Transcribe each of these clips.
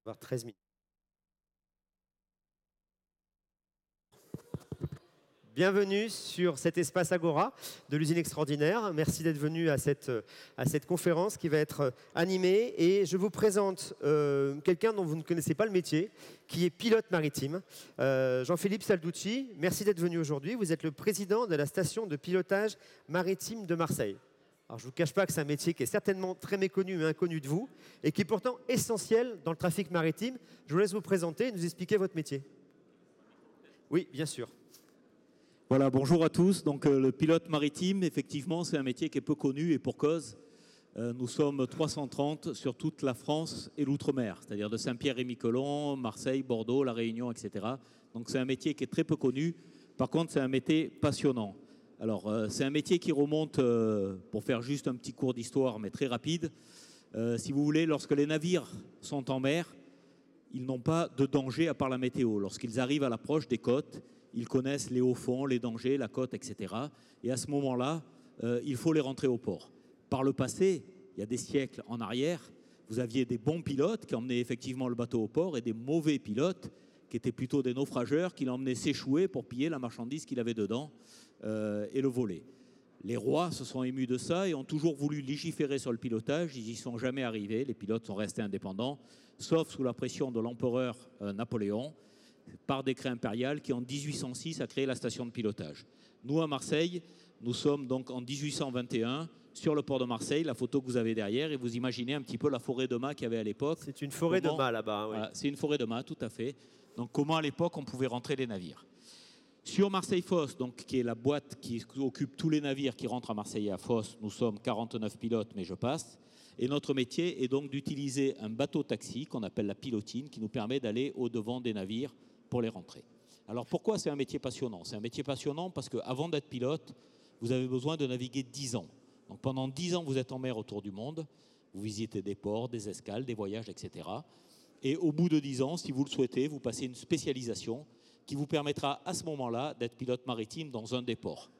avoir 13 minutes. Bienvenue sur cet espace Agora de l'usine extraordinaire. Merci d'être venu à cette conférence qui va être animée. Et je vous présente quelqu'un dont vous ne connaissez pas le métier, qui est pilote maritime. Jean-Philippe Salducci, merci d'être venu aujourd'hui. Vous êtes le président de la station de pilotage maritime de Marseille. Alors, je ne vous cache pas que c'est un métier qui est certainement très méconnu et inconnu de vous, et qui est pourtant essentiel dans le trafic maritime. Je vous laisse vous présenter et nous expliquer votre métier. Oui, bien sûr. Voilà, bonjour à tous. Donc, le pilote maritime, effectivement, c'est un métier qui est peu connu et pour cause. Nous sommes 330 sur toute la France et l'outre-mer, c'est-à-dire de Saint-Pierre-et-Miquelon, Marseille, Bordeaux, La Réunion, etc. Donc, c'est un métier qui est très peu connu. Par contre, c'est un métier passionnant. Alors, c'est un métier qui remonte, pour faire juste un petit cours d'histoire, mais très rapide. Si vous voulez, lorsque les navires sont en mer, ils n'ont pas de danger à part la météo. Lorsqu'ils arrivent à l'approche des côtes, ils connaissent les hauts fonds, les dangers, la côte, etc. Et à ce moment-là, il faut les rentrer au port. Par le passé, il y a des siècles en arrière, vous aviez des bons pilotes qui emmenaient effectivement le bateau au port et des mauvais pilotes qui étaient plutôt des naufrageurs qui l'emmenaient s'échouer pour piller la marchandise qu'il avait dedans et le voler. Les rois se sont émus de ça et ont toujours voulu légiférer sur le pilotage. Ils n'y sont jamais arrivés. Les pilotes sont restés indépendants, sauf sous la pression de l'empereur Napoléon, par décret impérial qui en 1806 a créé la station de pilotage. Nous à Marseille, nous sommes donc en 1821 sur le port de Marseille, la photo que vous avez derrière, et vous imaginez un petit peu la forêt de mâts qu'il y avait à l'époque. C'est une forêt de mâts là-bas. Oui. Voilà, c'est une forêt de mâts, tout à fait. Donc comment à l'époque on pouvait rentrer les navires. Sur Marseille-Fos, donc, qui est la boîte qui occupe tous les navires qui rentrent à Marseille et à Fos, nous sommes 49 pilotes, mais je passe. Et notre métier est donc d'utiliser un bateau-taxi qu'on appelle la pilotine, qui nous permet d'aller au-devant des navires pour les rentrer. Alors pourquoi c'est un métier passionnant? C'est un métier passionnant parce qu'avant d'être pilote, vous avez besoin de naviguer 10 ans. Donc pendant 10 ans, vous êtes en mer autour du monde, vous visitez des ports, des escales, des voyages, etc. Et au bout de 10 ans, si vous le souhaitez, vous passez une spécialisation qui vous permettra à ce moment-là d'être pilote maritime dans un des ports.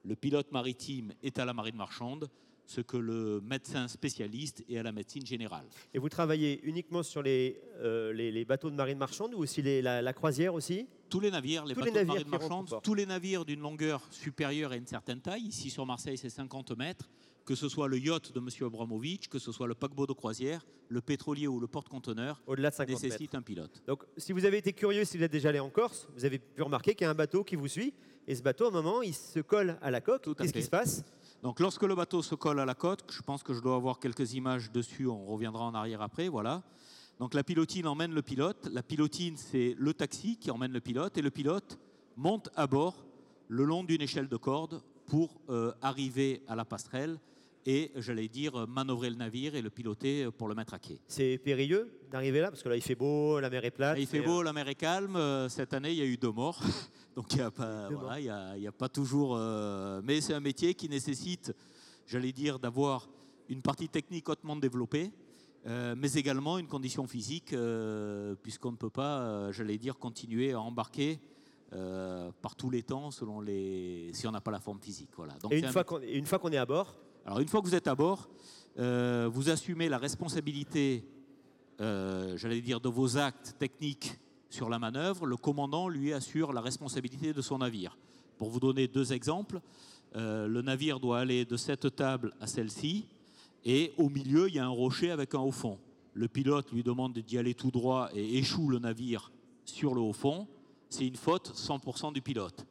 Le pilote maritime est à la marine marchande, ce que le médecin spécialiste est à la médecine générale. Et vous travaillez uniquement sur les bateaux de marine marchande ou aussi la croisière aussi? Tous les navires, les bateaux de marine marchande, tous les navires d'une longueur supérieure à une certaine taille. Ici sur Marseille, c'est 50 mètres. Que ce soit le yacht de M. Abramovich, que ce soit le paquebot de croisière, le pétrolier ou le porte-conteneur, au-delà de 50 nécessite mètres. un pilote. Donc, si vous avez été curieux, si vous êtes déjà allé en Corse, vous avez pu remarquer qu'il y a un bateau qui vous suit. Et ce bateau, à un moment, il se colle à la coque. Qu'est-ce qui se passe? Donc, lorsque le bateau se colle à la côte, je pense que je dois avoir quelques images dessus, on reviendra en arrière après, voilà. Donc, la pilotine emmène le pilote. La pilotine, c'est le taxi qui emmène le pilote. Et le pilote monte à bord le long d'une échelle de corde pour arriver à la passerelle et, j'allais dire, manœuvrer le navire et le piloter pour le mettre à quai. C'est périlleux d'arriver là? Parce que là, il fait beau, la mer est plate. Il fait beau, la mer est calme. Cette année, il y a eu 2 morts. Donc, il n'y a pas, voilà, il y a pas toujours... mais c'est un métier qui nécessite, j'allais dire, d'avoir une partie technique hautement développée, mais également une condition physique, puisqu'on ne peut pas, j'allais dire, continuer à embarquer par tous les temps selon si on n'a pas la forme physique. Voilà. Donc, et une fois qu'on est à bord? Alors, une fois que vous êtes à bord, vous assumez la responsabilité, j'allais dire, de vos actes techniques sur la manœuvre. Le commandant, lui, assure la responsabilité de son navire. Pour vous donner 2 exemples, le navire doit aller de cette table à celle-ci, et au milieu, il y a un rocher avec un haut fond. Le pilote lui demande d'y aller tout droit et échoue le navire sur le haut fond. C'est une faute 100% du pilote.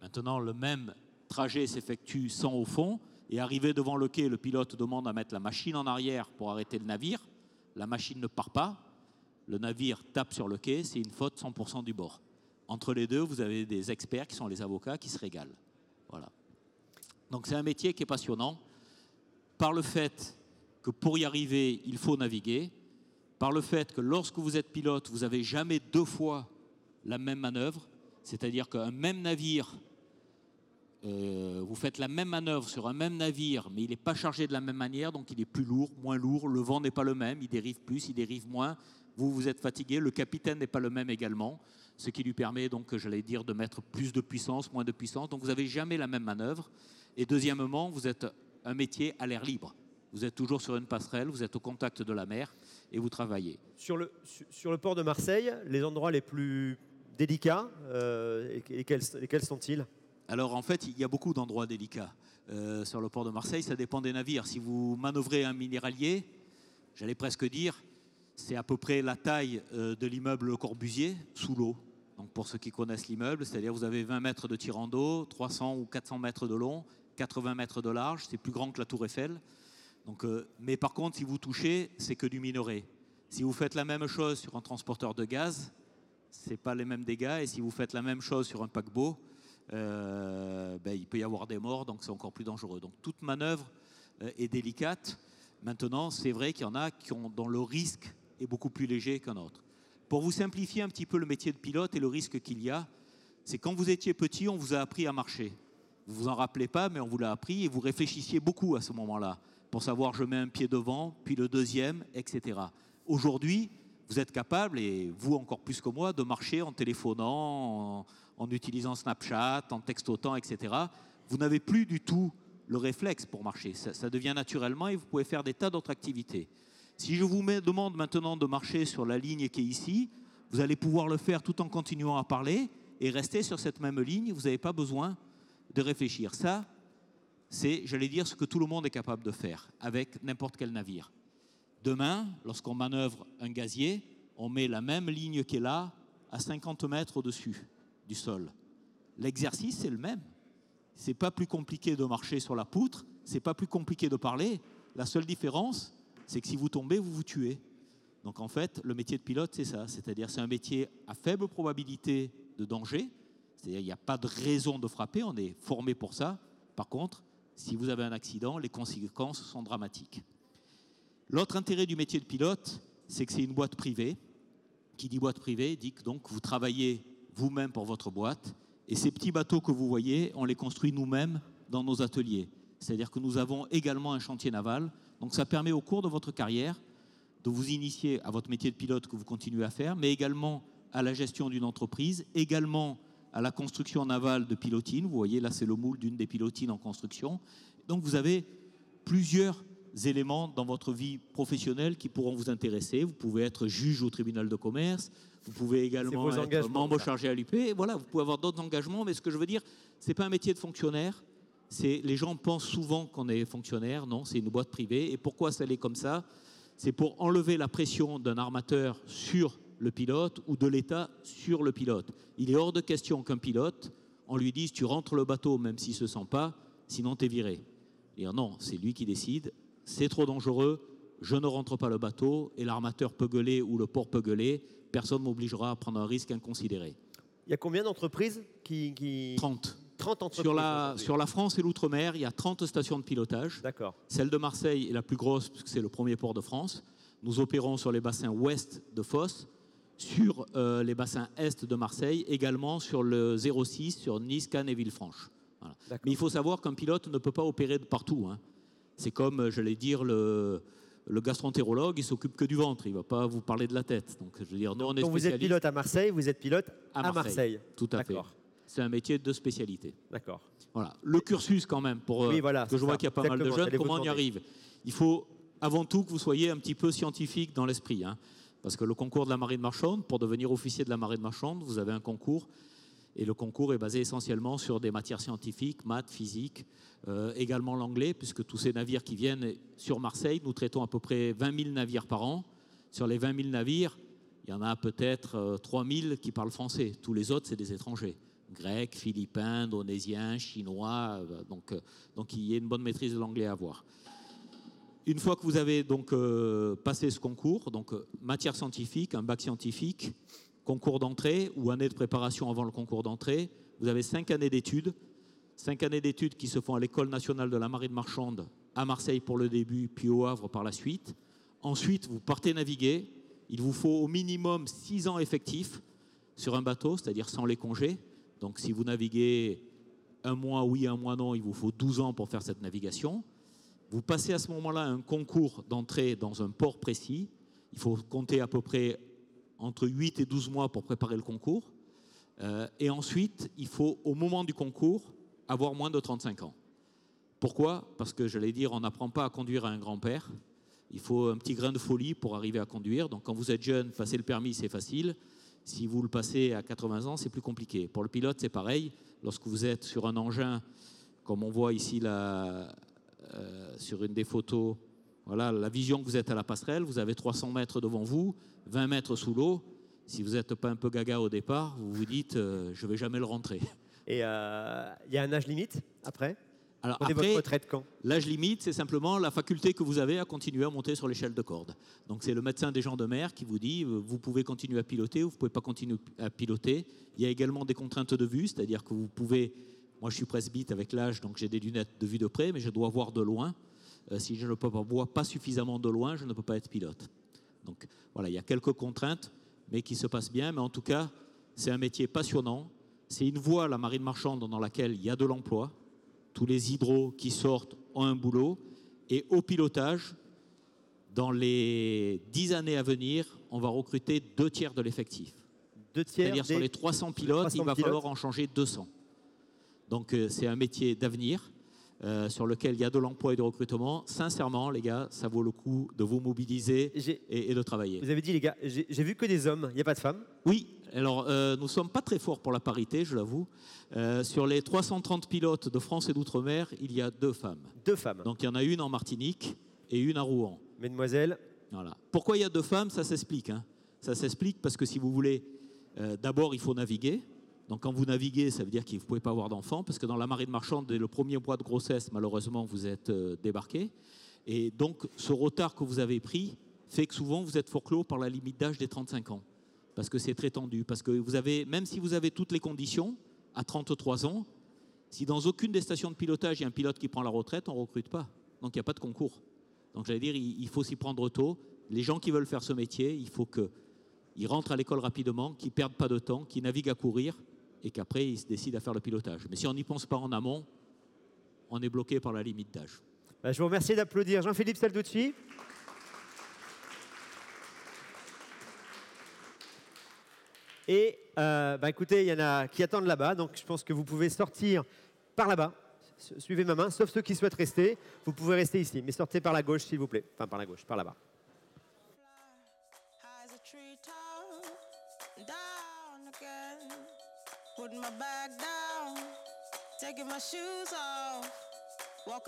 Maintenant, le même trajet s'effectue sans haut fond. Et arrivé devant le quai, le pilote demande à mettre la machine en arrière pour arrêter le navire. La machine ne part pas. Le navire tape sur le quai. C'est une faute 100% du bord. Entre les deux, vous avez des experts qui sont les avocats qui se régalent. Voilà. Donc c'est un métier qui est passionnant par le fait que pour y arriver, il faut naviguer. Par le fait que lorsque vous êtes pilote, vous n'avez jamais 2 fois la même manœuvre. C'est-à-dire qu'un même navire... vous faites la même manœuvre sur un même navire, mais il n'est pas chargé de la même manière, donc il est plus lourd, moins lourd, le vent n'est pas le même, il dérive plus, il dérive moins, vous êtes fatigué, le capitaine n'est pas le même également, ce qui lui permet donc, j'allais dire, de mettre plus de puissance, moins de puissance, donc vous n'avez jamais la même manœuvre. Et deuxièmement, vous êtes un métier à l'air libre, Vous êtes toujours sur une passerelle, vous êtes au contact de la mer et vous travaillez. Sur le port de Marseille, les endroits les plus délicats, lesquels sont-ils? Alors en fait, il y a beaucoup d'endroits délicats sur le port de Marseille. Ça dépend des navires. Si vous manœuvrez un minéralier, j'allais presque dire, c'est à peu près la taille de l'immeuble Le Corbusier sous l'eau. Donc pour ceux qui connaissent l'immeuble, c'est-à-dire vous avez 20 mètres de tirant d'eau, 300 ou 400 mètres de long, 80 mètres de large, c'est plus grand que la Tour Eiffel. Donc, mais par contre, si vous touchez, c'est que du minerai. Si vous faites la même chose sur un transporteur de gaz, ce n'est pas les mêmes dégâts. Et si vous faites la même chose sur un paquebot, il peut y avoir des morts, donc c'est encore plus dangereux. Donc toute manœuvre est délicate. Maintenant, c'est vrai qu'il y en a dont le risque est beaucoup plus léger qu'un autre. Pour vous simplifier un petit peu le métier de pilote et le risque qu'il y a, c'est quand vous étiez petit, on vous a appris à marcher. Vous vous en rappelez pas, mais on vous l'a appris et vous réfléchissiez beaucoup à ce moment-là pour savoir je mets un pied devant, puis le deuxième, etc. Aujourd'hui, vous êtes capable, et vous encore plus que moi, de marcher en téléphonant, en utilisant Snapchat, en textotant, etc. Vous n'avez plus du tout le réflexe pour marcher. Ça devient naturellement et vous pouvez faire des tas d'autres activités. Si je vous demande maintenant de marcher sur la ligne qui est ici, vous allez pouvoir le faire tout en continuant à parler et rester sur cette même ligne. Vous n'avez pas besoin de réfléchir. Ça, c'est, j'allais dire, ce que tout le monde est capable de faire avec n'importe quel navire. Demain, lorsqu'on manœuvre un gazier, on met la même ligne qui est là à 50 mètres au-dessus du sol. L'exercice, c'est le même. C'est pas plus compliqué de marcher sur la poutre, c'est pas plus compliqué de parler. La seule différence, c'est que si vous tombez, vous vous tuez. Donc en fait, le métier de pilote, c'est ça. C'est-à-dire c'est un métier à faible probabilité de danger. C'est-à-dire il n'y a pas de raison de frapper, on est formé pour ça. Par contre, si vous avez un accident, les conséquences sont dramatiques. L'autre intérêt du métier de pilote, c'est que c'est une boîte privée. Qui dit boîte privée dit que donc vous travaillez vous-même pour votre boîte. Et ces petits bateaux que vous voyez, on les construit nous-mêmes dans nos ateliers. C'est-à-dire que nous avons également un chantier naval. Donc ça permet au cours de votre carrière de vous initier à votre métier de pilote que vous continuez à faire, mais également à la gestion d'une entreprise, également à la construction navale de pilotines. Vous voyez, là, c'est le moule d'une des pilotines en construction. Donc, vous avez plusieurs éléments dans votre vie professionnelle qui pourront vous intéresser. Vous pouvez être juge au tribunal de commerce. Vous pouvez également être membre chargé à l'UP. Voilà, vous pouvez avoir d'autres engagements. Mais ce que je veux dire, ce n'est pas un métier de fonctionnaire. Les gens pensent souvent qu'on est fonctionnaire. Non, c'est une boîte privée. Et pourquoi ça l'est comme ça? C'est pour enlever la pression d'un armateur sur le pilote ou de l'État sur le pilote. Il est hors de question qu'un pilote, on lui dise tu rentres le bateau même s'il ne se sent pas, sinon tu es viré. Et non, c'est lui qui décide, c'est trop dangereux, je ne rentre pas le bateau et l'armateur peut gueuler ou le port peut gueuler, personne ne m'obligera à prendre un risque inconsidéré. Il y a combien d'entreprises qui... 30. 30 entreprises. Sur la France et l'outre-mer, il y a 30 stations de pilotage. D'accord. Celle de Marseille est la plus grosse puisque c'est le premier port de France. Nous opérons sur les bassins ouest de Fos, sur les bassins est de Marseille, également sur le 06, sur Nice, Cannes et Villefranche. Voilà. Mais il faut savoir qu'un pilote ne peut pas opérer de partout. Hein. C'est comme, j'allais dire, le gastroentérologue, il s'occupe que du ventre, il ne va pas vous parler de la tête. Donc, je veux dire, nous, on est donc vous êtes pilote à Marseille, vous êtes pilote à Marseille. Tout à fait. C'est un métier de spécialité. D'accord. Voilà. Le cursus quand même, pour oui, voilà, que je vois qu'il y a pas mal de jeunes, comment on y arrive? Il faut avant tout que vous soyez un petit peu scientifique dans l'esprit. Hein. Parce que le concours de la marine marchande, pour devenir officier de la marine marchande, vous avez un concours. Et le concours est basé essentiellement sur des matières scientifiques, maths, physique, également l'anglais, puisque tous ces navires qui viennent sur Marseille, nous traitons à peu près 20 000 navires par an. Sur les 20 000 navires, il y en a peut-être 3 000 qui parlent français. Tous les autres, c'est des étrangers. Grecs, philippins, indonésiens, chinois. Donc il y a une bonne maîtrise de l'anglais à avoir. Une fois que vous avez donc passé ce concours, donc matière scientifique, un bac scientifique, concours d'entrée ou année de préparation avant le concours d'entrée, vous avez 5 années d'études. 5 années d'études qui se font à l'École nationale de la marine marchande à Marseille pour le début, puis au Havre par la suite. Ensuite, vous partez naviguer. Il vous faut au minimum 6 ans effectifs sur un bateau, c'est-à-dire sans les congés. Donc si vous naviguez un mois oui, un mois non, il vous faut 12 ans pour faire cette navigation. Vous passez à ce moment-là un concours d'entrée dans un port précis. Il faut compter à peu près entre 8 et 12 mois pour préparer le concours. Et ensuite, il faut, au moment du concours, avoir moins de 35 ans. Pourquoi? Parce que j'allais dire, on n'apprend pas à conduire à un grand-père. Il faut un petit grain de folie pour arriver à conduire. Donc quand vous êtes jeune, passer le permis, c'est facile. Si vous le passez à 80 ans, c'est plus compliqué. Pour le pilote, c'est pareil. Lorsque vous êtes sur un engin, comme on voit ici sur une des photos, voilà, la vision que vous êtes à la passerelle, vous avez 300 mètres devant vous, 20 mètres sous l'eau. Si vous n'êtes pas un peu gaga au départ, vous vous dites je ne vais jamais le rentrer. Et il y a un âge limite après? Alors Prenez après, votre retraite quand? l'âge limite, c'est simplement la faculté que vous avez à continuer à monter sur l'échelle de corde. Donc c'est le médecin des gens de mer qui vous dit vous pouvez continuer à piloter ou vous ne pouvez pas continuer à piloter. Il y a également des contraintes de vue, c'est-à-dire que vous pouvez... Moi, je suis presbyte avec l'âge, donc j'ai des lunettes de vue de près, mais je dois voir de loin. Si je ne peux pas voir pas suffisamment de loin, je ne peux pas être pilote. Donc voilà, il y a quelques contraintes, mais qui se passent bien. Mais en tout cas, c'est un métier passionnant. C'est une voie, la marine marchande, dans laquelle il y a de l'emploi. Tous les hydros qui sortent ont un boulot. Et au pilotage, dans les 10 années à venir, on va recruter 2 tiers de l'effectif. 2 tiers. C'est-à-dire sur les 300 pilotes, il va falloir en changer 200. Donc c'est un métier d'avenir sur lequel il y a de l'emploi et de recrutement. Sincèrement, les gars, ça vaut le coup de vous mobiliser et de travailler. Vous avez dit, les gars, j'ai vu que des hommes, il n'y a pas de femmes? Oui, alors nous ne sommes pas très forts pour la parité, je l'avoue. Sur les 330 pilotes de France et d'outre-mer, il y a 2 femmes. 2 femmes. Donc il y en a une en Martinique et une à Rouen. Mesdemoiselles. Voilà. Pourquoi il y a 2 femmes? Ça s'explique. Ça s'explique parce que si vous voulez, d'abord il faut naviguer. Donc quand vous naviguez, ça veut dire que vous ne pouvez pas avoir d'enfants, parce que dans la marine marchande, dès le premier mois de grossesse, malheureusement, vous êtes débarqué. Et donc ce retard que vous avez pris fait que souvent vous êtes forclos par la limite d'âge des 35 ans. Parce que c'est très tendu. Parce que vous avez, même si vous avez toutes les conditions, à 33 ans, si dans aucune des stations de pilotage il y a un pilote qui prend la retraite, on ne recrute pas. Donc il n'y a pas de concours. Donc j'allais dire, il faut s'y prendre tôt. Les gens qui veulent faire ce métier, il faut qu'ils rentrent à l'école rapidement, qu'ils ne perdent pas de temps, qu'ils naviguent à courir, et qu'après, ils se décident à faire le pilotage. Mais si on n'y pense pas en amont, on est bloqué par la limite d'âge. Je vous remercie d'applaudir Jean-Philippe Salducci. Et écoutez, il y en a qui attendent là-bas, donc je pense que vous pouvez sortir par là-bas. Suivez ma main, sauf ceux qui souhaitent rester. Vous pouvez rester ici, mais sortez par la gauche, s'il vous plaît. Enfin, par la gauche, par là-bas. Putting my bag down, taking my shoes off.